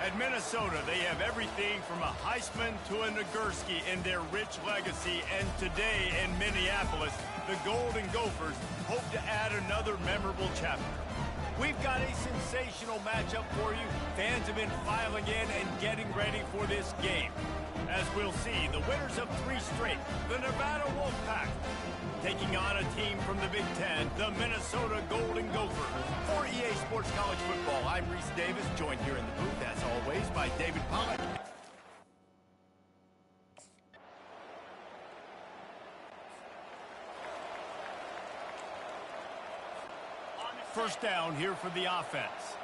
At Minnesota, they have everything from a Heisman to a Nagurski in their rich legacy. And today in Minneapolis, the Golden Gophers hope to add another memorable chapter. We've got a sensational matchup for you. Fans have been filing in and getting ready for this game. As we'll see, the winners of 3 straight, the Nevada Wolfpack, taking on a team from the Big Ten, the Minnesota Golden Gophers. For EA Sports College Football, I'm Reese Davis, joined here in the booth, as always, by David Pollack. First down here for the offense.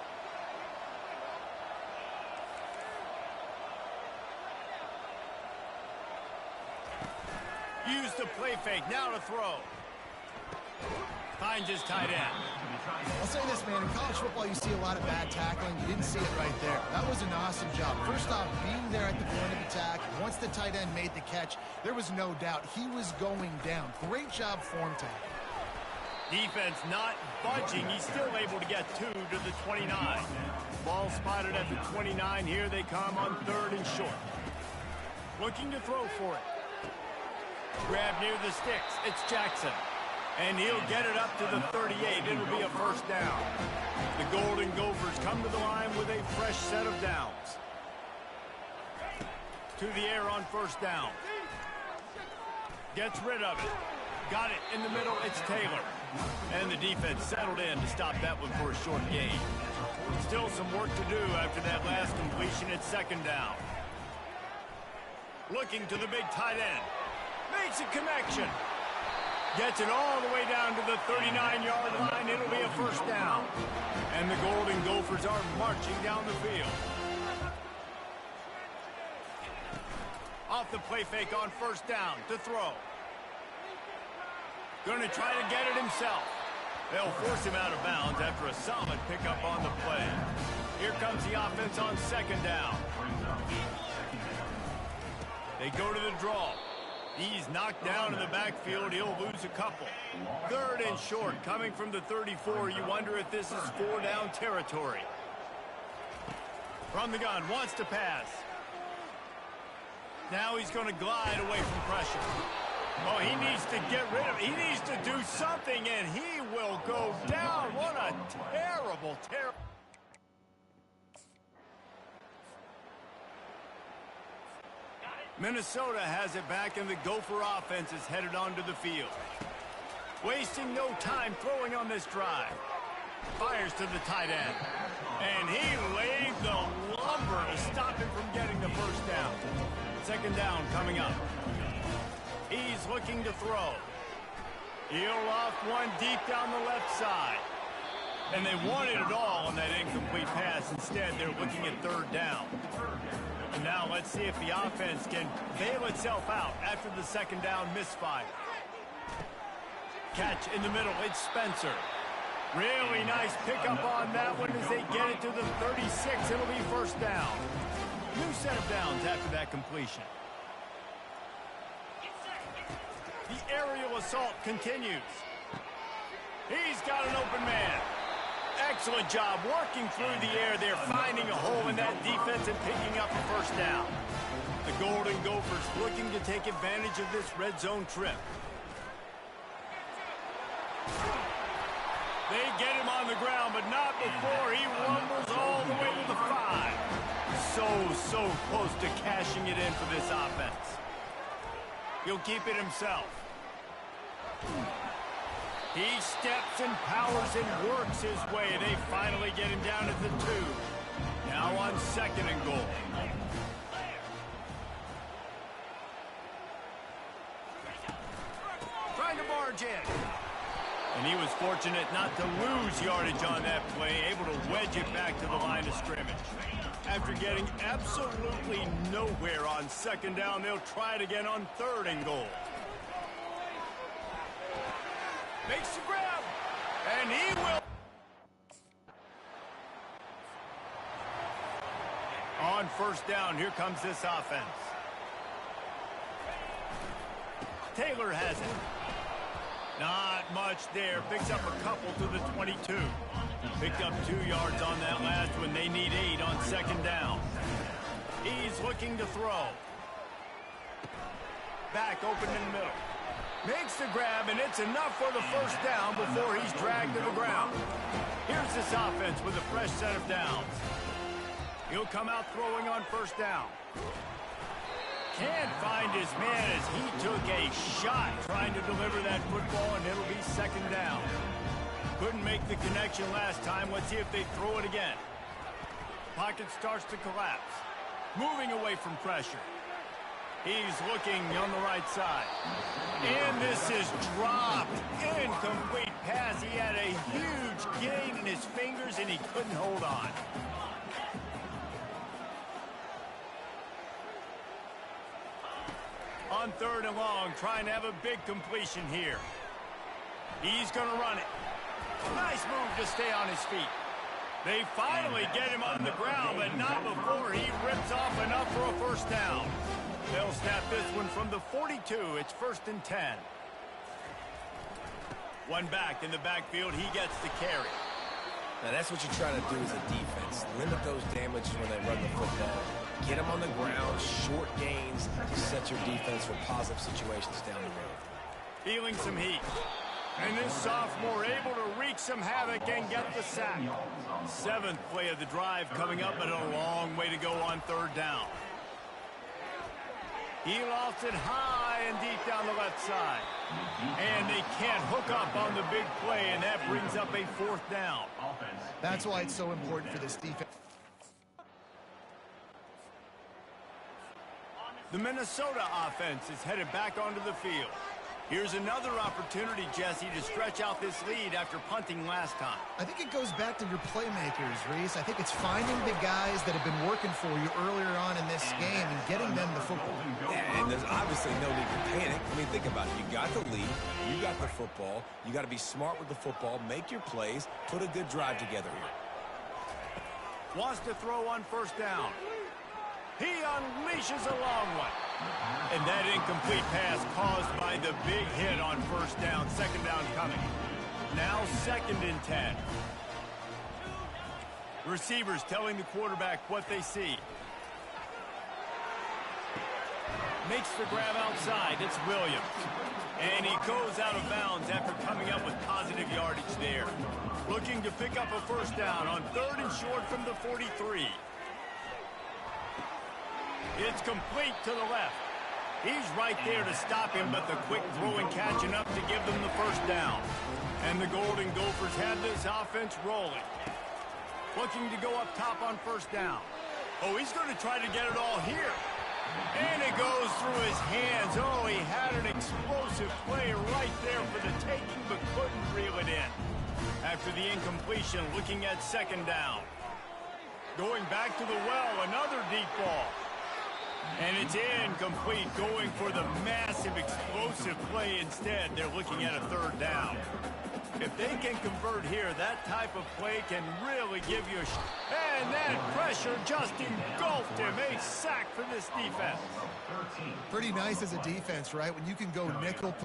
Use the play fake, now to throw. Finds his tight end. I'll say this, man, in college football you see a lot of bad tackling. You didn't see it right there. That was an awesome job. First off, being there at the point of attack. Once the tight end made the catch, there was no doubt he was going down. Great job form tackle. Defense not budging. He's still able to get 2 to the 29. Ball spotted at the 29. Here they come on 3rd and short. Looking to throw for it. Grab near the sticks. It's Jackson. And he'll get it up to the 38. It'll be a first down. The Golden Gophers come to the line with a fresh set of downs. To the air on first down. Gets rid of it. Got it in the middle. It's Taylor. And the defense settled in to stop that one for a short gain. Still some work to do after that last completion at 2nd down. Looking to the big tight end. Makes a connection. Gets it all the way down to the 39-yard line. It'll be a first down. And the Golden Gophers are marching down the field. Off the play fake on first down to throw. Going to try to get it himself. They'll force him out of bounds after a solid pickup on the play. Here comes the offense on 2nd down. They go to the draw. He's knocked down in the backfield. He'll lose a couple. 3rd and short coming from the 34. You wonder if this is 4-down territory. From the gun, wants to pass. Now he's going to glide away from pressure. Oh, he needs to get rid of it. He needs to do something, and he will go down. What a terrible, terrible. Minnesota has it back, and the Gopher offense is headed onto the field. Wasting no time throwing on this drive. Fires to the tight end. And he laid the lumber to stop him from getting the first down. 2nd down coming up. He's looking to throw. He'll off one deep down the left side. And they wanted it all on that incomplete pass. Instead, they're looking at 3rd down. And now let's see if the offense can bail itself out after the 2nd down misfire. Catch in the middle, it's Spencer. Really nice pickup on that one as they get it to the 36. It'll be first down. New set of downs after that completion. The aerial assault continues. He's got an open man. Excellent job working through the air there, finding a hole in that defense and picking up a first down. The Golden Gophers looking to take advantage of this red zone trip. They get him on the ground, but not before he rumbles all the way to the 5. So close to cashing it in for this offense. He'll keep it himself. He steps and powers and works his way. They finally get him down at the 2. Now on 2nd and goal. Trying to barge in. And he was fortunate not to lose yardage on that play, able to wedge it back to the line of scrimmage. After getting absolutely nowhere on 2nd down, they'll try it again on 3rd and goal. Makes the grab, and he will. On first down, here comes this offense. Taylor has it. Not much there. Picks up a couple to the 22. Picked up 2 yards on that last one. They need 8 on 2nd down. He's looking to throw. Back open in the middle. Makes the grab, and it's enough for the first down before he's dragged to the ground. Here's this offense with a fresh set of downs. He'll come out throwing on first down. Can't find his man as he took a shot trying to deliver that football, and it'll be second down. Couldn't make the connection last time. Let's see if they throw it again. Pocket starts to collapse. Moving away from pressure. He's looking on the right side. And this is dropped. Incomplete pass. He had a huge gain in his fingers, and he couldn't hold on. On third and long, trying to have a big completion here. He's going to run it. Nice move to stay on his feet. They finally get him on the ground, but not before he rips off enough for a first down. They'll snap this one from the 42. It's 1st and 10. One back in the backfield. He gets the carry. Now that's what you're trying to do as a defense. Limit those damages when they run the football. Get them on the ground, short gains to set your defense for positive situations down the road. Feeling some heat. And this sophomore able to wreak some havoc and get the sack. 7th play of the drive coming up, but a long way to go on third down. He lost it high and deep down the left side. And they can't hook up on the big play, and that brings up a 4th down. That's why it's so important for this defense. The Minnesota offense is headed back onto the field. Here's another opportunity, Jesse, to stretch out this lead after punting last time. I think it goes back to your playmakers, Reese. I think it's finding the guys that have been working for you earlier on in this game and getting them the football. Yeah, and there's obviously no need to panic. I mean, think about it. You got the lead. You got the football. You got to be smart with the football. Make your plays. Put a good drive together here. Wants to throw on first down. He unleashes a long one. And that incomplete pass caused by the big hit on first down. Second down coming. Now 2nd and 10. Receivers telling the quarterback what they see. Makes the grab outside. It's Williams. And he goes out of bounds after coming up with positive yardage there. Looking to pick up a first down on 3rd and short from the 43. It's complete to the left. He's right there to stop him, but the quick throw and catch enough to give them the first down. And the Golden Gophers had this offense rolling. Looking to go up top on first down. Oh, he's going to try to get it all here. And it goes through his hands. Oh, he had an explosive play right there for the taking, but couldn't reel it in. After the incompletion, looking at second down. Going back to the well, another deep ball. And it's incomplete, going for the massive explosive play instead. They're looking at a third down. If they can convert here, that type of play can really give you a and that pressure just engulfed him. A sack for this defense. Pretty nice as a defense, right? When you can go nickel.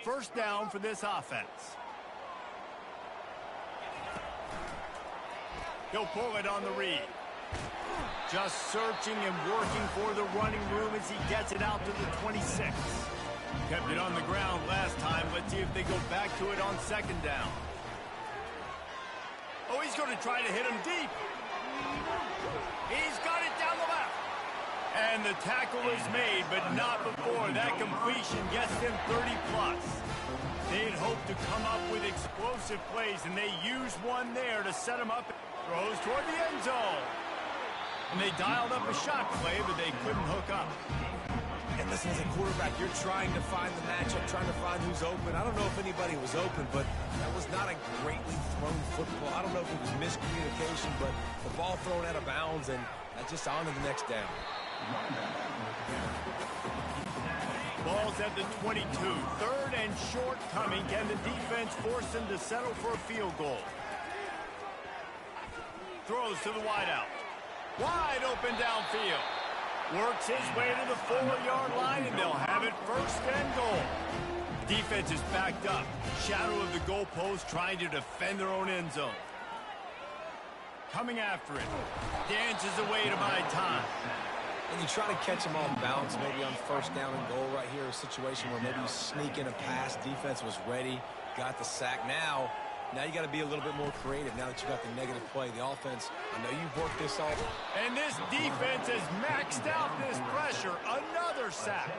First down for this offense. He'll pull it on the read. Just searching and working for the running room as he gets it out to the 26. Kept it on the ground last time. Let's see if they go back to it on second down. Oh, he's going to try to hit him deep. He's got it down the left. And the tackle is made, but not before that completion gets them 30+. They'd hoped to come up with explosive plays, and they used one there to set him up. Throws toward the end zone. And they dialed up a shot play, but they couldn't hook up. And listen, as a quarterback, you're trying to find the matchup, trying to find who's open. I don't know if anybody was open, but that was not a greatly thrown football. I don't know if it was miscommunication, but the ball thrown out of bounds, and just on to the next down. Ball's at the 22. Third and short coming. Can the defense force them to settle for a field goal? Throws to the wideout. Wide open downfield. Works his way to the 4-yard line, and they'll have it first and goal. Defense is backed up. Shadow of the goalpost trying to defend their own end zone. Coming after it. Dances away to buy time. And you try to catch them off balance, maybe on first down and goal right here, a situation where maybe you sneak in a pass. Defense was ready, got the sack. Now you got to be a little bit more creative now that you got the negative play. The offense, I know you've worked this all. And this defense has maxed out this pressure. Another sack.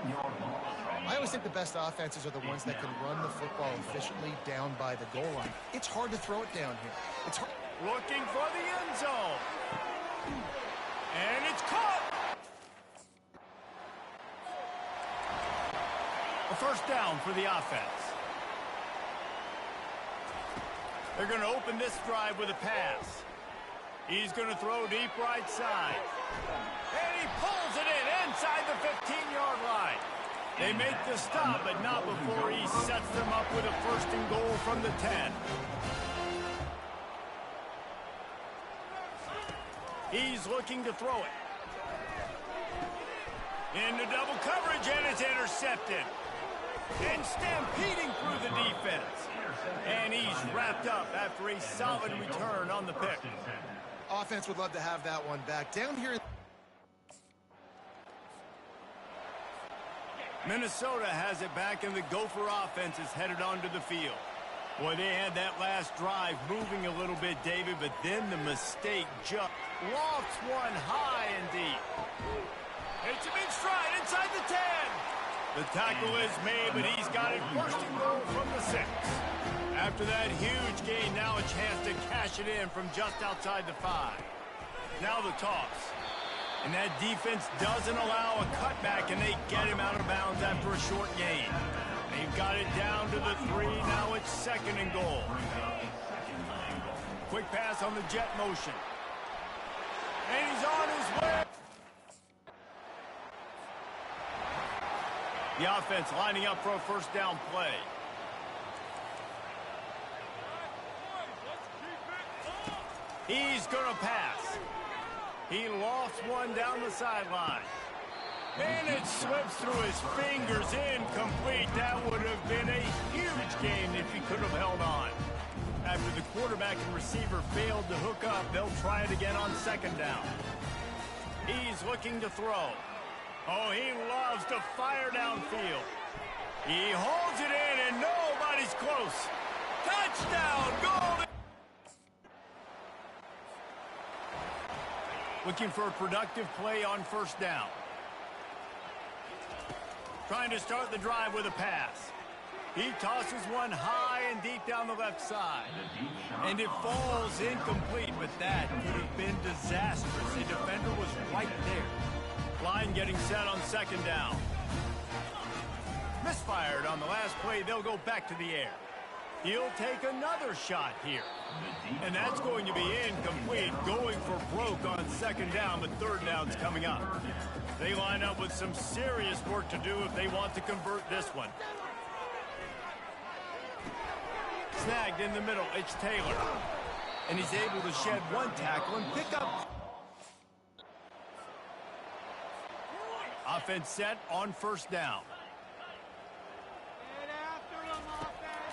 I always think the best offenses are the ones that can run the football efficiently down by the goal line. It's hard to throw it down here. It's hard. Looking for the end zone. And it's caught. A first down for the offense. They're going to open this drive with a pass. He's going to throw deep right side. And he pulls it in inside the 15-yard line. They make the stop, but not before he sets them up with a first and goal from the 10. He's looking to throw it. Into double coverage, and it's intercepted. And stampeding through the defense. And he's wrapped up after a solid return on the pick. Offense would love to have that one back. Down here. Minnesota has it back, and the Gopher offense is headed onto the field. Boy, they had that last drive moving a little bit, David, but then the mistake just lofts one high and deep. It's a big stride inside the 10. The tackle is made, but he's got it first and goal from the 6. After that huge gain, now a chance to cash it in from just outside the 5. Now the toss. And that defense doesn't allow a cutback, and they get him out of bounds after a short gain. They've got it down to the 3. Now it's second and goal. Quick pass on the jet motion. And he's on his way. The offense lining up for a first down play. He's going to pass. He lofts one down the sideline. And it slips through his fingers, incomplete. That would have been a huge gain if he could have held on. After the quarterback and receiver failed to hook up, they'll try it again on second down. He's looking to throw. Oh, he loves to fire downfield. He holds it in, and nobody's close. Touchdown, goal. Looking for a productive play on first down. Trying to start the drive with a pass. He tosses one high and deep down the left side. And it falls incomplete, but that could have been disastrous. The defender was right there. Line getting set on second down. Misfired on the last play. They'll go back to the air. He'll take another shot here. And that's going to be incomplete. Going for broke on second down, but third down's coming up. They line up with some serious work to do if they want to convert this one. Snagged in the middle. It's Taylor. And he's able to shed one tackle and pick up. Offense set on first down.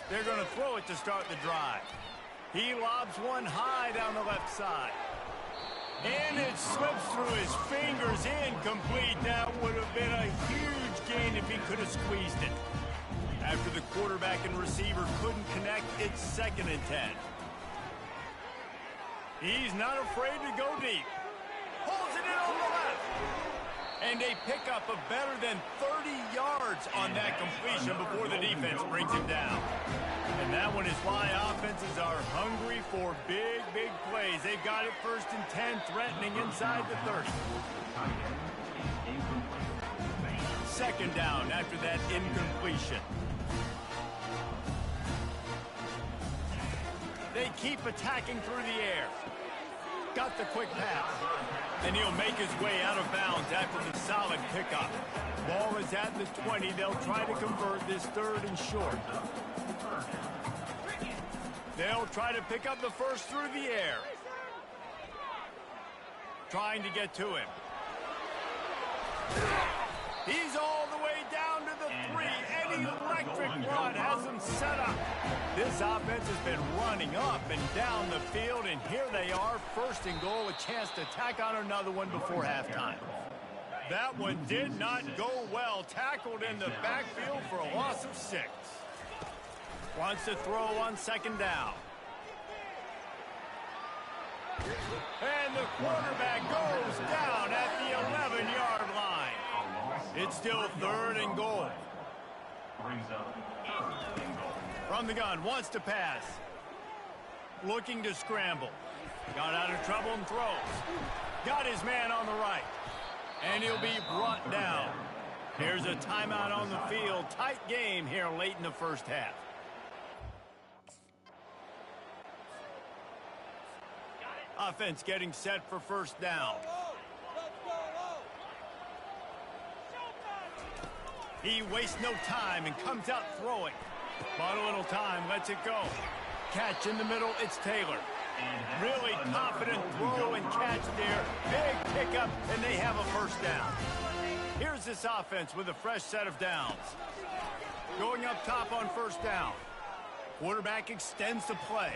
They're going to throw it to start the drive. He lobs one high down the left side. And it slips through his fingers, incomplete. That would have been a huge gain if he could have squeezed it. After the quarterback and receiver couldn't connect, it's 2nd and 10. He's not afraid to go deep. Pulls it in on the left. And a pickup of better than 30 yards on that completion before the defense brings him down. And that one is why offenses are hungry for big, big plays. They've got it 1st and 10, threatening inside the 30. 2nd down after that incompletion. They keep attacking through the air. Got the quick pass. And he'll make his way out of bounds after the solid pickup. Ball is at the 20. They'll try to convert this 3rd and short. They'll try to pick up the first through the air. Trying to get to him. He's all the way down to the 3. An electric run has him set up. This offense has been running up and down the field, and here they are, 1st and goal, a chance to tack on another one before halftime. That one did not go well. Tackled in the backfield for a loss of 6. Wants to throw on 2nd down. And the quarterback goes down at the 11-yard line. It's still 3rd and goal. From the gun, wants to pass. Looking to scramble. Got out of trouble and throws. Got his man on the right. And he'll be brought down. Here's a timeout on the field. Tight game here late in the 1st half. Offense getting set for 1st down. He wastes no time and comes out throwing. Bought a little time, lets it go. Catch in the middle, it's Taylor. Really confident throw and catch there. Big pickup, and they have a 1st down. Here's this offense with a fresh set of downs. Going up top on 1st down. Quarterback extends the play.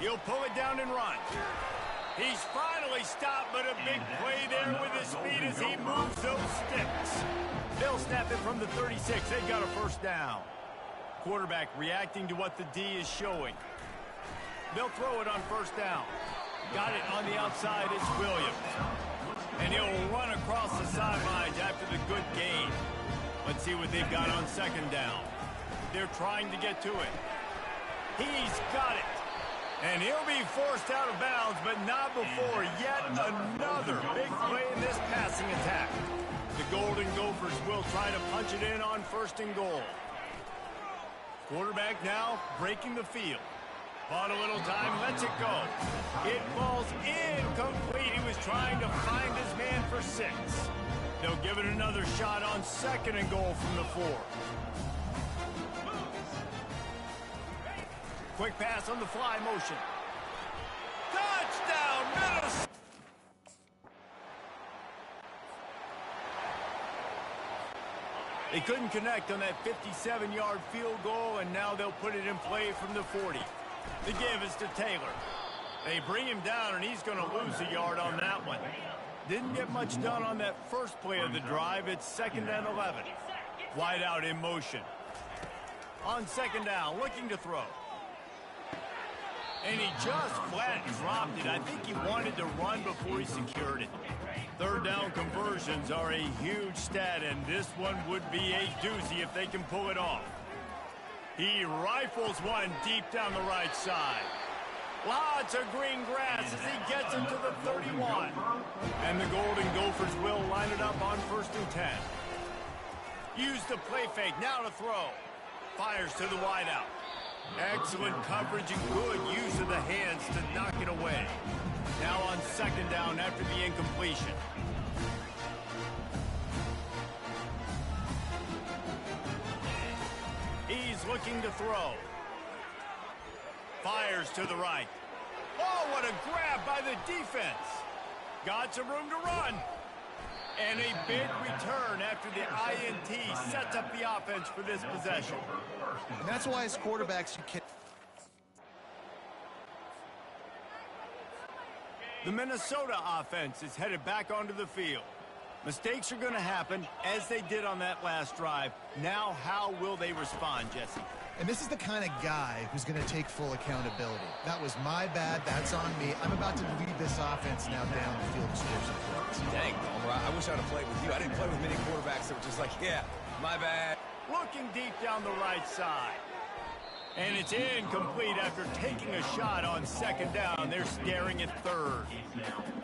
He'll pull it down and run. He's finally stopped, but a big play there with his speed as he moves those sticks. They'll snap it from the 36. They've got a 1st down. Quarterback reacting to what the D is showing. They'll throw it on 1st down. Got it on the outside. It's Williams. And he'll run across the sidelines after the good gain. Let's see what they've got on 2nd down. They're trying to get to it. He's got it. And he'll be forced out of bounds, but not before yet another big play in this passing attack. The Golden Gophers will try to punch it in on 1st and goal. Quarterback now breaking the field. Bought a little time, lets it go. It falls incomplete. He was trying to find his man for 6. They'll give it another shot on 2nd and goal from the 4. Quick pass on the fly motion. Touchdown, Minnesota! They couldn't connect on that 57-yard field goal, and now they'll put it in play from the 40. The give is to Taylor. They bring him down, and he's going to lose a yard on that one. Didn't get much done on that first play of the drive. It's 2nd and 11. Wide out in motion. On 2nd down, looking to throw. And he just flat dropped it. I think he wanted to run before he secured it. 3rd down conversions are a huge stat, and this one would be a doozy if they can pull it off. He rifles one deep down the right side. Lots of green grass as he gets into the 31. And the Golden Gophers will line it up on 1st and 10. Use the play fake, now to throw. Fires to the wideout. Excellent coverage and good use of the hands to knock it away. Now on 2nd down after the incompletion. He's looking to throw. Fires to the right. Oh, what a grab by the defense. Got some room to run. And a big return after the INT sets up the offense for this possession. And that's why as quarterbacks you can... The Minnesota offense is headed back onto the field. Mistakes are going to happen, as they did on that last drive. Now, how will they respond, Jesse? And this is the kind of guy who's going to take full accountability. That was my bad. That's on me. I'm about to lead this offense now down the field and score some points. Dang, Homer, I wish I'd have played with you. I didn't play with many quarterbacks that were just like, yeah, my bad. Looking deep down the right side. And it's incomplete after taking a shot on second down. They're staring at third.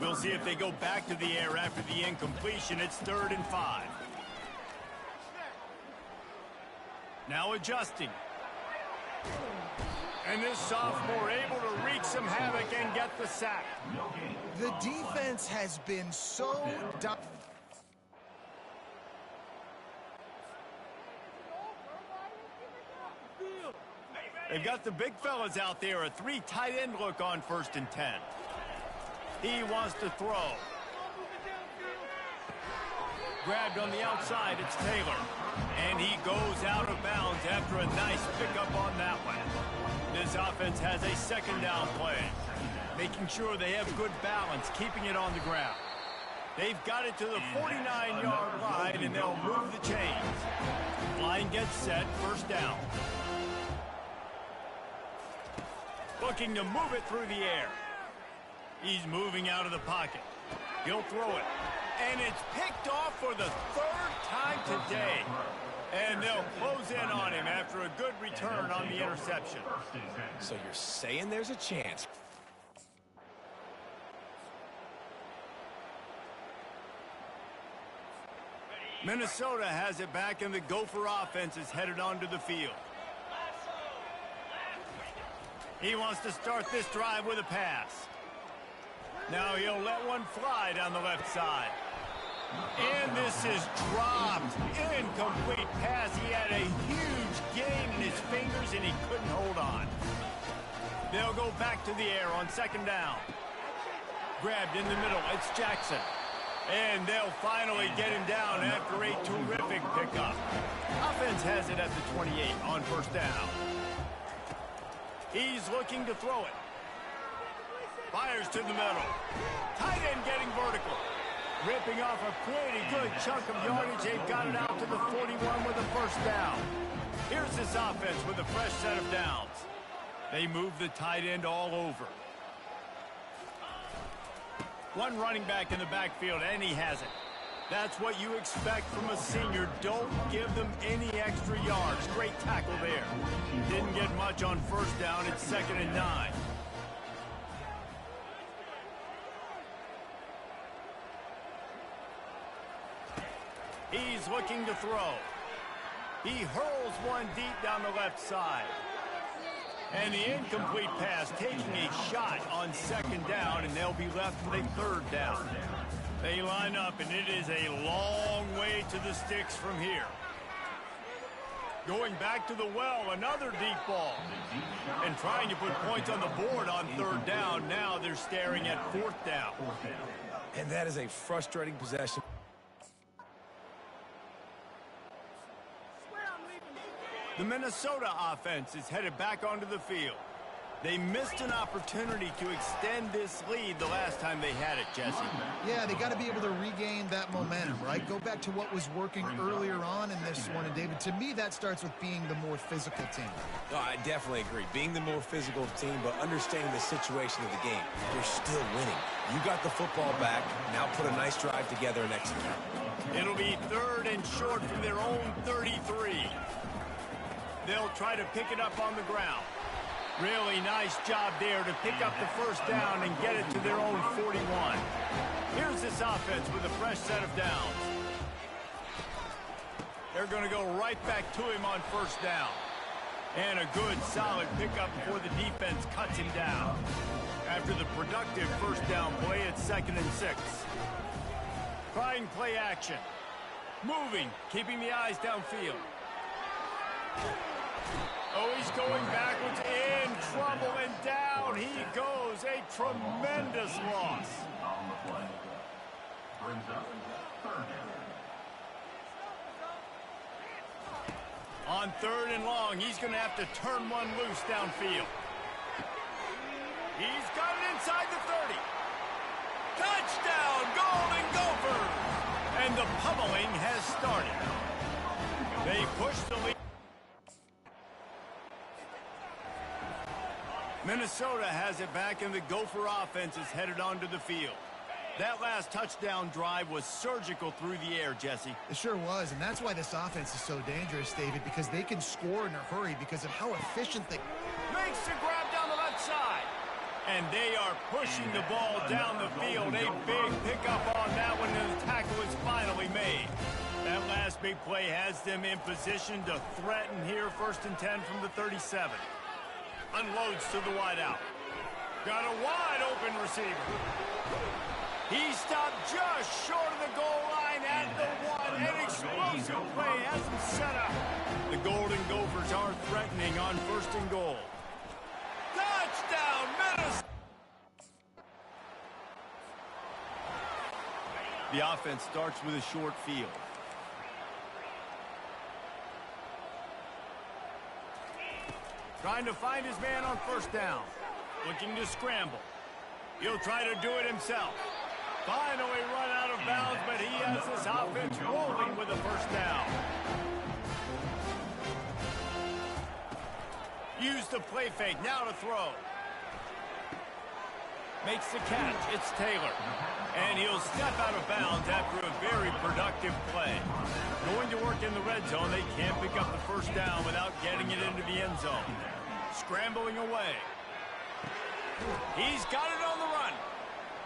We'll see if they go back to the air after the incompletion. It's 3rd and 5. Now adjusting. And this sophomore able to wreak some havoc and get the sack. The defense has been so They've got the big fellas out there. A 3 tight end look on 1st and 10. He wants to throw. Grabbed on the outside, it's Taylor. And he goes out of bounds after a nice pickup on that one. This offense has a 2nd down play. Making sure they have good balance, keeping it on the ground. They've got it to the 49-yard line, and they'll move the chains. Line gets set, 1st down. Looking to move it through the air. He's moving out of the pocket. He'll throw it. And it's picked off for the 3rd time today. And they'll close in on him after a good return on the interception. So you're saying there's a chance. Minnesota has it back, and the Gopher offense is headed onto the field. He wants to start this drive with a pass. Now he'll let one fly down the left side. And this is dropped. Incomplete pass. He had a huge gain in his fingers, and he couldn't hold on. They'll go back to the air on 2nd down. Grabbed in the middle. It's Jackson. And they'll finally get him down after a terrific pickup. Offense has it at the 28 on 1st down. He's looking to throw it. Fires to the middle. Tight end getting vertical. Ripping off a pretty good chunk of yardage. They've got it out to the 41 with a 1st down. Here's this offense with a fresh set of downs. They move the tight end all over. One running back in the backfield, and he has it. That's what you expect from a senior. Don't give them any extra yards. Great tackle there. Didn't get much on 1st down. It's 2nd and 9. He's looking to throw. He hurls one deep down the left side. And the incomplete pass, taking a shot on 2nd down, and they'll be left with a 3rd down. They line up, and it is a long way to the sticks from here. Going back to the well, another deep ball. And trying to put points on the board on 3rd down. Now they're staring at 4th down. And that is a frustrating possession. The Minnesota offense is headed back onto the field. They missed an opportunity to extend this lead the last time they had it, Jesse. Yeah, they got to be able to regain that momentum, right? Go back to what was working earlier on in this one. And, David, to me, that starts with being the more physical team. No, I definitely agree. Being the more physical team, but understanding the situation of the game. You're still winning. You got the football back. Now put a nice drive together and execute. It'll be 3rd and short from their own 33. They'll try to pick it up on the ground. Really nice job there to pick up the 1st down and get it to their own 41. Here's this offense with a fresh set of downs. They're going to go right back to him on 1st down. And a good, solid pickup before the defense cuts him down. After the productive 1st down play, it's 2nd and 6. Trying play action. Moving, keeping the eyes downfield. Oh, he's going backwards, in trouble, and down he goes. A tremendous loss. On 3rd and long, he's going to have to turn one loose downfield. He's got it inside the 30. Touchdown, Golden Gophers! And the pummeling has started. They push the lead. Minnesota has it back, and the Gopher offense is headed onto the field. That last touchdown drive was surgical through the air, Jesse. It sure was, and that's why this offense is so dangerous, David, because they can score in a hurry because of how efficient they... Makes the grab down the left side. And they are pushing the ball down the field. A big pickup on that one, and the tackle is finally made. That last big play has them in position to threaten here, 1st and 10 from the 37. Unloads to the wideout. Got a wide open receiver. He stopped just short of the goal line at the 1. An explosive play has him set up. The Golden Gophers are threatening on 1st and goal. Touchdown, Minnesota! The offense starts with a short field. Trying to find his man on 1st down. Looking to scramble. He'll try to do it himself. Finally run out of bounds, but he has this offense rolling with a 1st down. Use the play fake, now to throw. Makes the catch, it's Taylor. And he'll step out of bounds after a very productive play. Going to work in the red zone, they can't pick up the 1st down without getting it into the end zone. Scrambling away. He's got it on the run.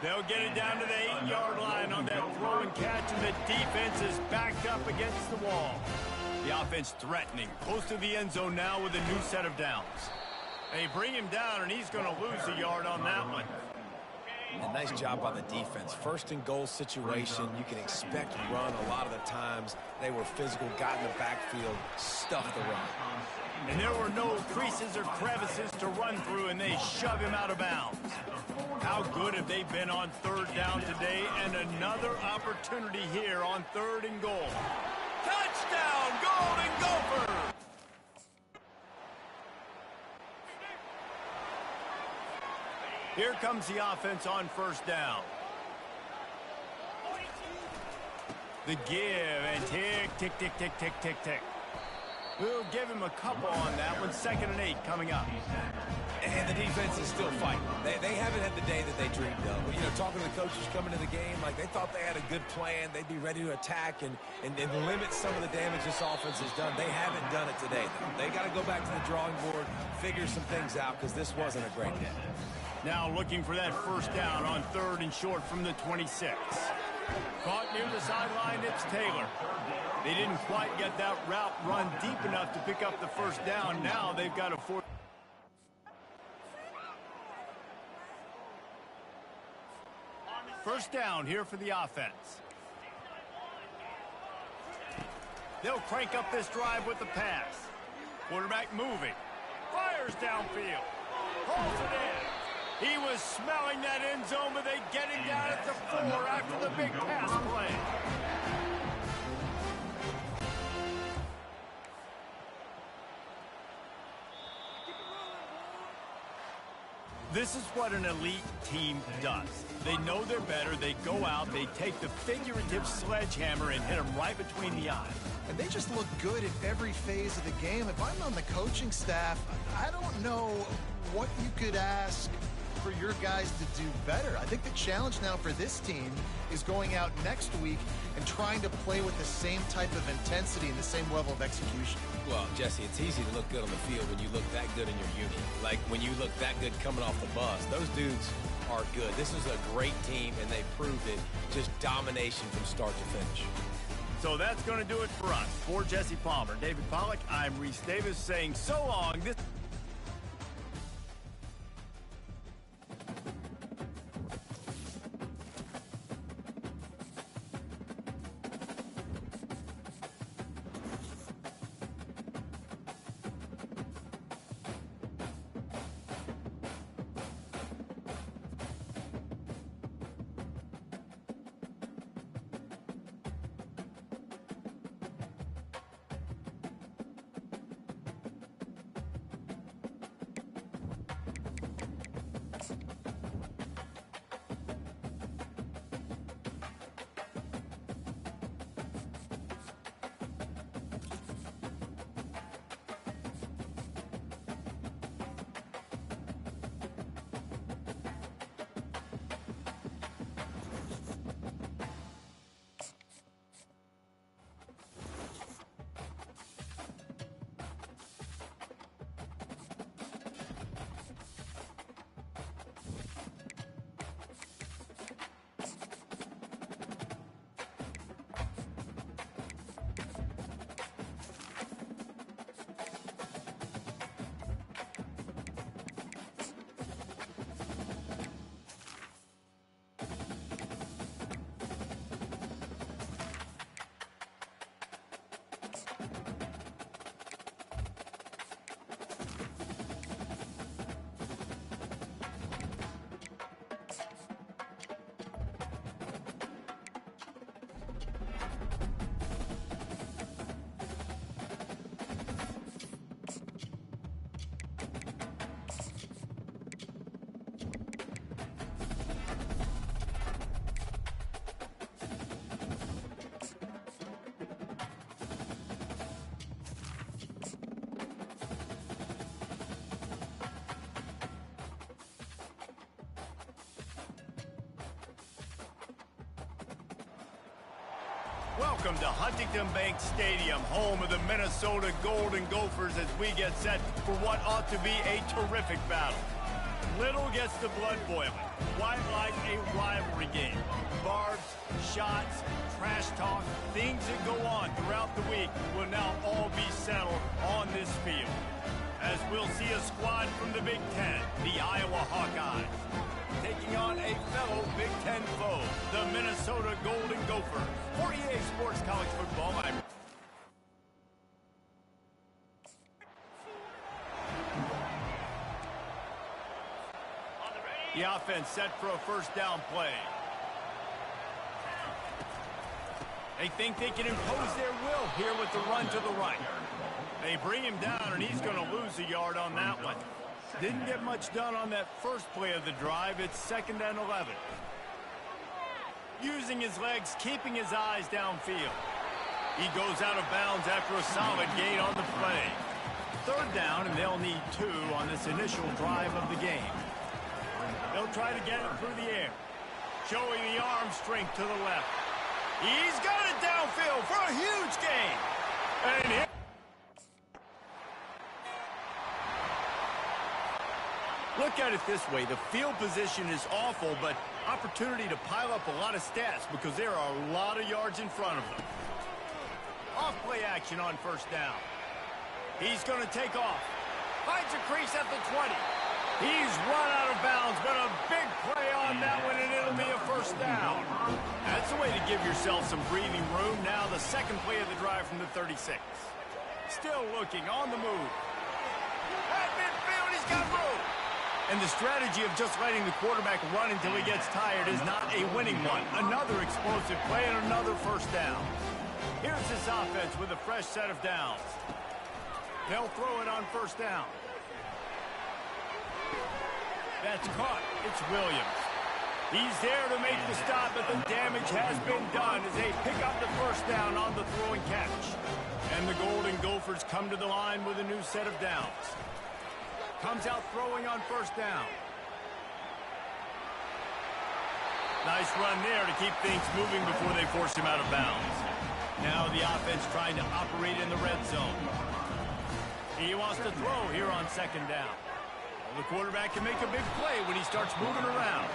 They'll get it down to the 8-yard line on that throw and catch, and the defense is backed up against the wall. The offense threatening, close to the end zone now with a new set of downs. They bring him down, and he's going to lose a yard on that one. A nice job by the defense. 1st and goal situation, you can expect run a lot of the times. They were physical, got in the backfield, stuffed the run. And there were no creases or crevices to run through, and they shove him out of bounds. How good have they been on 3rd down today? And another opportunity here on 3rd and goal. Touchdown, Golden Gophers! Here comes the offense on 1st down. The give, and tick, tick, tick, tick, tick, tick, tick. We'll give him a couple on that one. 2nd and 8 coming up. And the defense is still fighting. They haven't had the day that they dreamed of. But, you know, talking to the coaches coming to the game, like they thought they had a good plan. They'd be ready to attack and limit some of the damage this offense has done. They haven't done it today, though. They got to go back to the drawing board, figure some things out, because this wasn't a great day. Now looking for that 1st down on 3rd and short from the 26. Caught near the sideline, it's Taylor. They didn't quite get that route run deep enough to pick up the 1st down. Now they've got a 4th. First down here for the offense. They'll crank up this drive with the pass. Quarterback moving. Fires downfield. Pulls it in. He was smelling that end zone, but they get him down at the 4 after the big pass play. This is what an elite team does. They know they're better. They go out. They take the figurative sledgehammer and hit them right between the eyes. And they just look good in every phase of the game. If I'm on the coaching staff, I don't know what you could ask for your guys to do better. I think the challenge now for this team is going out next week and trying to play with the same type of intensity and the same level of execution. Well, Jesse, it's easy to look good on the field when you look that good in your unit. Like when you look that good coming off the bus. Those dudes are good. This is a great team, and they proved it. Just domination from start to finish. So that's going to do it for us. For Jesse Palmer, David Pollack, I'm Reese Davis saying so long. Welcome to Huntington Bank Stadium, home of the Minnesota Golden Gophers, as we get set for what ought to be a terrific battle. Little gets the blood boiling. Quite like a rivalry game. Barbs, shots, trash talk, things that go on throughout the week will now all be settled on this field. As we'll see a squad from the Big Ten, the Iowa Hawkeyes, taking on a fellow Big Ten foe, the Minnesota Golden Gophers. 48 Sports College Football. The offense set for a first down play. They think they can impose their will here with the run to the right. They bring him down, and he's going to lose a yard on that one. Didn't get much done on that first play of the drive. It's 2nd and 11. Using his legs, keeping his eyes downfield. He goes out of bounds after a solid gain on the play. 3rd down, and they'll need 2 on this initial drive of the game. They'll try to get it through the air. Showing the arm strength to the left. He's got it downfield for a huge gain. And here. Look at it this way. The field position is awful, but opportunity to pile up a lot of stats because there are a lot of yards in front of them. Off-play action on 1st down. He's going to take off. Finds a crease at the 20. He's run out of bounds, but a big play on that one, and it'll be a 1st down. That's a way to give yourself some breathing room. Now the 2nd play of the drive from the 36. Still looking on the move. At midfield, he's got room. And the strategy of just letting the quarterback run until he gets tired is not a winning one. Another explosive play and another 1st down. Here's this offense with a fresh set of downs. They'll throw it on 1st down. That's caught. It's Williams. He's there to make the stop, but the damage has been done as they pick up the 1st down on the throw and catch. And the Golden Gophers come to the line with a new set of downs. Comes out throwing on 1st down. Nice run there to keep things moving before they force him out of bounds. Now the offense trying to operate in the red zone. He wants to throw here on 2nd down. The quarterback can make a big play when he starts moving around.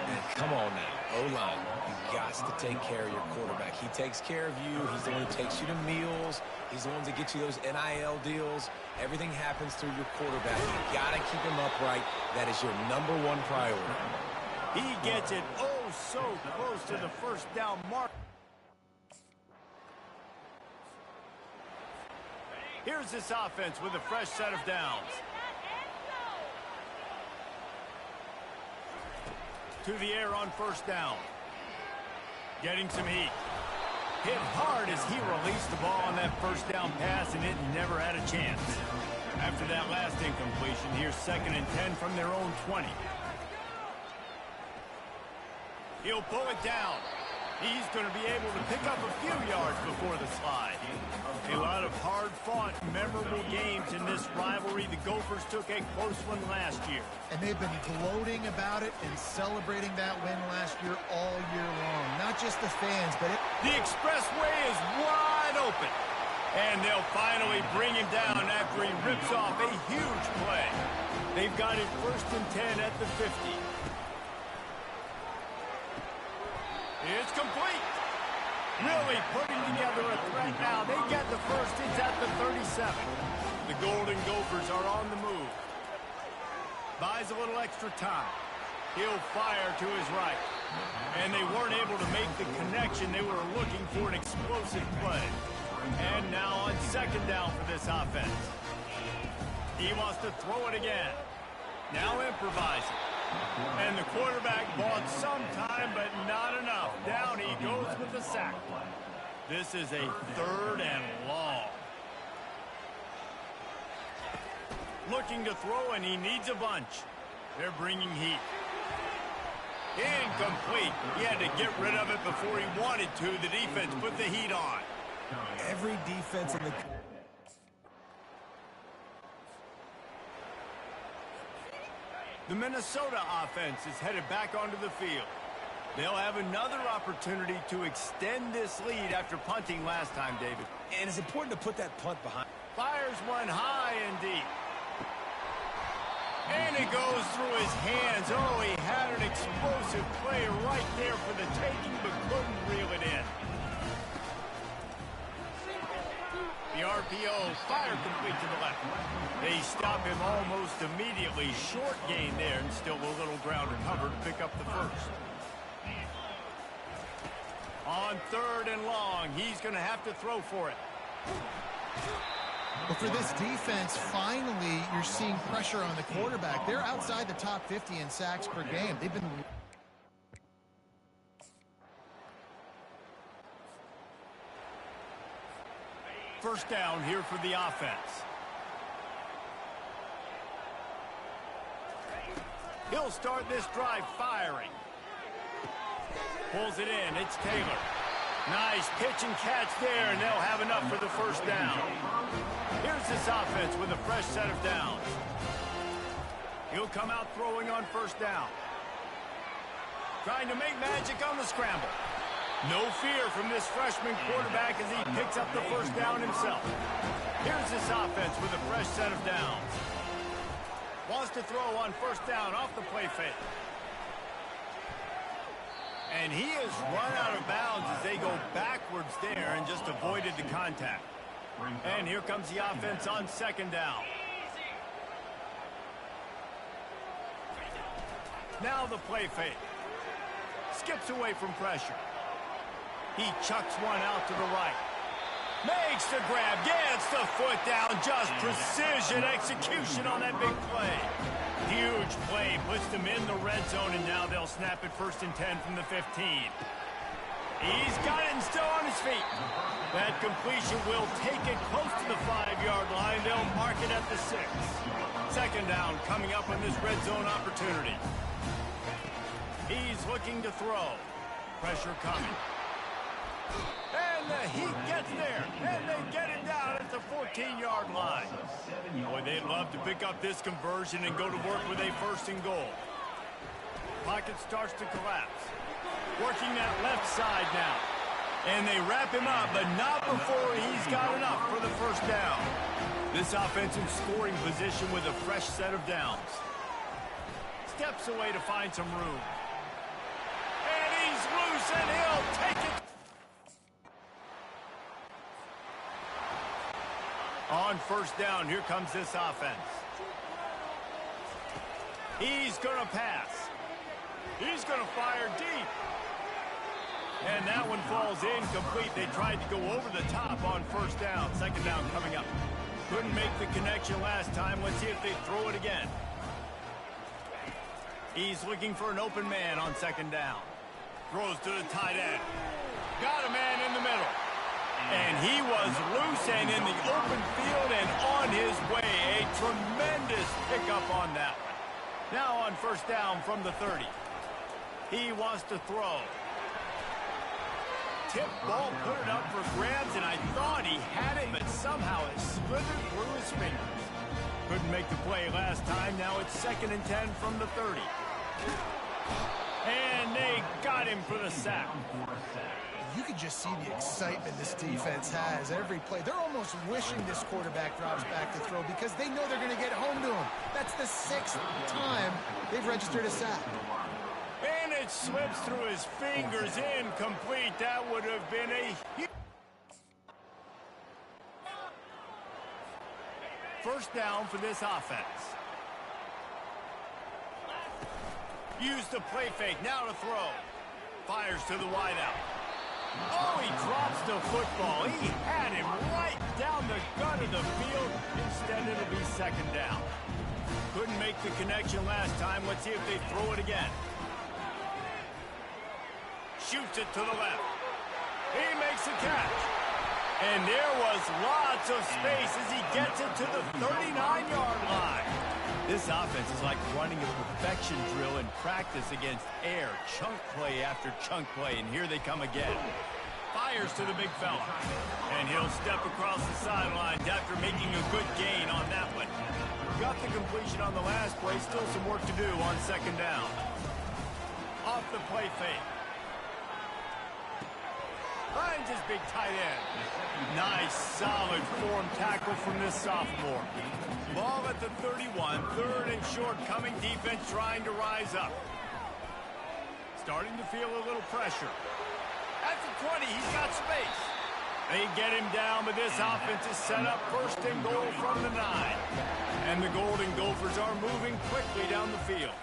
Man, come on now, O-line. You got to take care of your quarterback. He takes care of you. He's the one who takes you to meals. He's the one that gets you those NIL deals. Everything happens through your quarterback. You got to keep him upright. That is your #1 priority. He gets it oh so close to the 1st down mark. Here's this offense with a fresh set of downs. To the air on 1st down. Getting some heat. Hit hard as he released the ball on that 1st down pass, and it never had a chance. After that last incompletion, here's 2nd and 10 from their own 20. He'll pull it down. He's going to be able to pick up a few yards before the slide. A lot of hard-fought, memorable games in this rivalry. The Gophers took a close one last year. And they've been gloating about it and celebrating that win last year all year long. Not just the fans, but the expressway is wide open. And they'll finally bring him down after he rips off a huge play. They've got it 1st and 10 at the 50. It's complete. Really putting together a threat now. They get the 1st. It's at the 37. The Golden Gophers are on the move. Buys a little extra time. He'll fire to his right. And they weren't able to make the connection. They were looking for an explosive play. And now on 2nd down for this offense. He wants to throw it again. Now improvising. And the quarterback bought some time, but not enough. Down he goes with the sack. This is a 3rd and long. Looking to throw, and he needs a bunch. They're bringing heat. Incomplete. He had to get rid of it before he wanted to. The defense put the heat on. Every defense in the... The Minnesota offense is headed back onto the field. They'll have another opportunity to extend this lead after punting last time, David. And it's important to put that punt behind. Fires one high and deep. And it goes through his hands. Oh, he had an explosive play right there for the taking, but couldn't reel it in. The RPO, fire complete to the left. They stop him almost immediately. Short gain there, and still a little ground to cover to pick up the first. On 3rd and long, he's going to have to throw for it. But for this defense, finally, you're seeing pressure on the quarterback. They're outside the top 50 in sacks per game. They've been... First down here for the offense. He'll start this drive firing. Pulls it in. It's Taylor. Nice pitch and catch there, and they'll have enough for the first down. Here's this offense with a fresh set of downs. He'll come out throwing on first down. Trying to make magic on the scramble. No fear from this freshman quarterback as he picks up the first down himself. Here's this offense with a fresh set of downs. Wants to throw on first down off the play fake. And he has run out of bounds as they go backwards there and just avoided the contact. And here comes the offense on second down. Now the play fake. Skips away from pressure. He chucks one out to the right. Makes the grab, gets the foot down, just precision execution on that big play. Huge play, puts them in the red zone, and now they'll snap it 1st and 10 from the 15. He's got it and still on his feet. That completion will take it close to the 5-yard line. They'll mark it at the 6. Second down coming up on this red zone opportunity. He's looking to throw. Pressure coming. And he gets there, and they get it down at the 14-yard line. Boy, they'd love to pick up this conversion and go to work with a 1st and goal. Pocket starts to collapse. Working that left side now. And they wrap him up, but not before he's got enough for the first down. This offensive scoring position with a fresh set of downs. Steps away to find some room. And he's loose, and he'll take it. On first down, here comes this offense. He's going to pass. He's going to fire deep. And that one falls incomplete. They tried to go over the top on first down. Second down coming up. Couldn't make the connection last time. Let's see if they throw it again. He's looking for an open man on second down. Throws to the tight end. Got a man in the middle. And he was loose and in the open field and on his way. A tremendous pickup on that one. Now on first down from the 30. He wants to throw. Tip ball, put it up for grabs, and I thought he had it, but somehow it slithered through his fingers. Couldn't make the play last time. Now it's 2nd and 10 from the 30. And they got him for the sack. You can just see the excitement this defense has every play. They're almost wishing this quarterback drops back to throw because they know they're going to get home to him. That's the 6th time they've registered a sack. And it slips through his fingers, incomplete. That would have been a huge... First down for this offense. Use the play fake, now to throw. Fires to the wideout. Oh, he drops the football. He had him right down the gut of the field. Instead, it'll be second down. Couldn't make the connection last time. Let's see if they throw it again. Shoots it to the left. He makes a catch. And there was lots of space as he gets it to the 39-yard line. This offense is like running a perfection drill in practice against air. Chunk play after chunk play, and here they come again. Fires to the big fella. And he'll step across the sidelines after making a good gain on that one. Got the completion on the last play. Still some work to do on second down. Off the play fake. Finds his big tight end. Nice, solid form tackle from this sophomore. Ball at the 31, third and short, coming defense trying to rise up. Starting to feel a little pressure. At the 20, he's got space. They get him down, but this offense is set up first and goal from the 9. And the Golden Gophers are moving quickly down the field.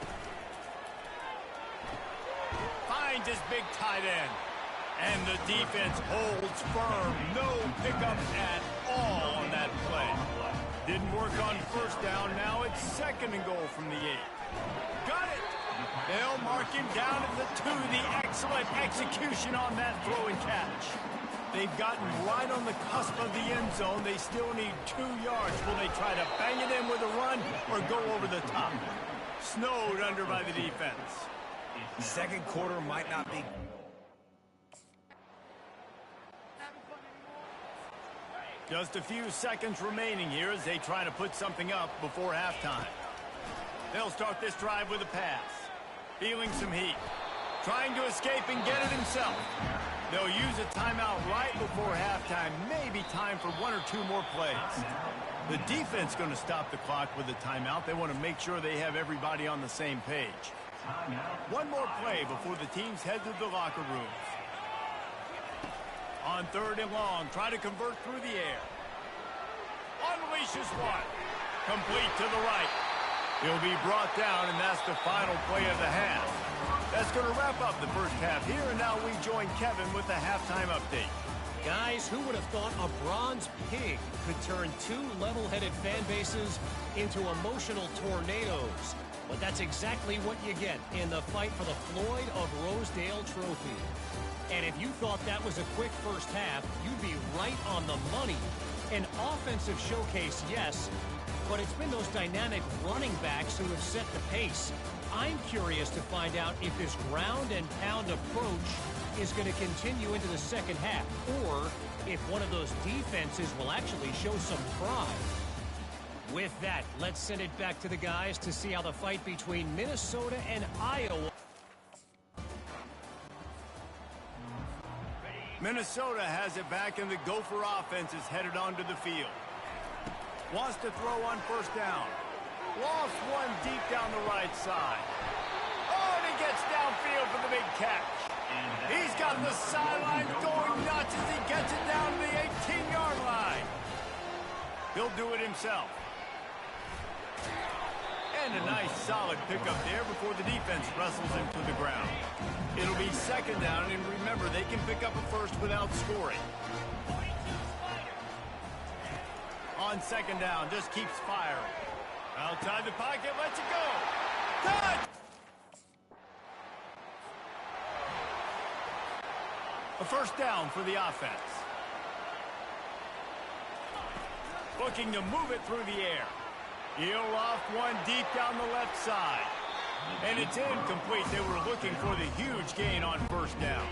Finds his big tight end. And the defense holds firm. No pickup at all on that play. Didn't work on first down. Now it's second and goal from the 8. Got it. They'll mark him down at the 2. The excellent execution on that throw and catch. They've gotten right on the cusp of the end zone. They still need 2 yards. Will they try to bang it in with a run or go over the top? Snowed under by the defense. Second quarter might not be... Just a few seconds remaining here as they try to put something up before halftime. They'll start this drive with a pass. Feeling some heat. Trying to escape and get it himself. They'll use a timeout right before halftime. Maybe time for 1 or 2 more plays. The defense going to stop the clock with a timeout. They want to make sure they have everybody on the same page. 1 more play before the teams head to the locker rooms. On third and long, try to convert through the air. Unleashes one. Complete to the right. He'll be brought down, and that's the final play of the half. That's going to wrap up the first half here, and now we join Kevin with the halftime update. Guys, who would have thought a bronze pig could turn 2 level-headed fan bases into emotional tornadoes? But that's exactly what you get in the fight for the Floyd of Rosedale Trophy. And if you thought that was a quick first half, you'd be right on the money. An offensive showcase, yes, but it's been those dynamic running backs who have set the pace. I'm curious to find out if this ground and pound approach is going to continue into the second half, or if one of those defenses will actually show some pride. With that, let's send it back to the guys to see how the fight between Minnesota and Iowa. Minnesota has it back, and the Gopher offense is headed onto the field. Wants to throw on first down. Lost one deep down the right side. Oh, and he gets downfield for the big catch. He's got the sideline going nuts as he gets it down to the 18-yard line. He'll do it himself. And a nice solid pickup there before the defense wrestles him to the ground. It'll be second down, and remember, they can pick up a first without scoring. On second down, just keeps firing. Outside the pocket, lets it go. Touch! A first down for the offense. Looking to move it through the air. He'll loft one deep down the left side. And it's incomplete. They were looking for the huge gain on first down.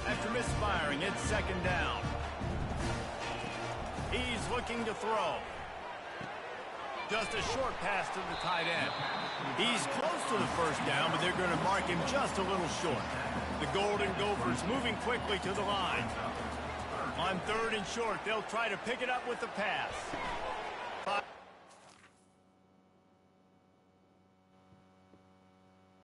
After misfiring, it's second down. He's looking to throw. Just a short pass to the tight end. He's close to the first down, but they're going to mark him just a little short. The Golden Gophers moving quickly to the line. On third and short, they'll try to pick it up with the pass.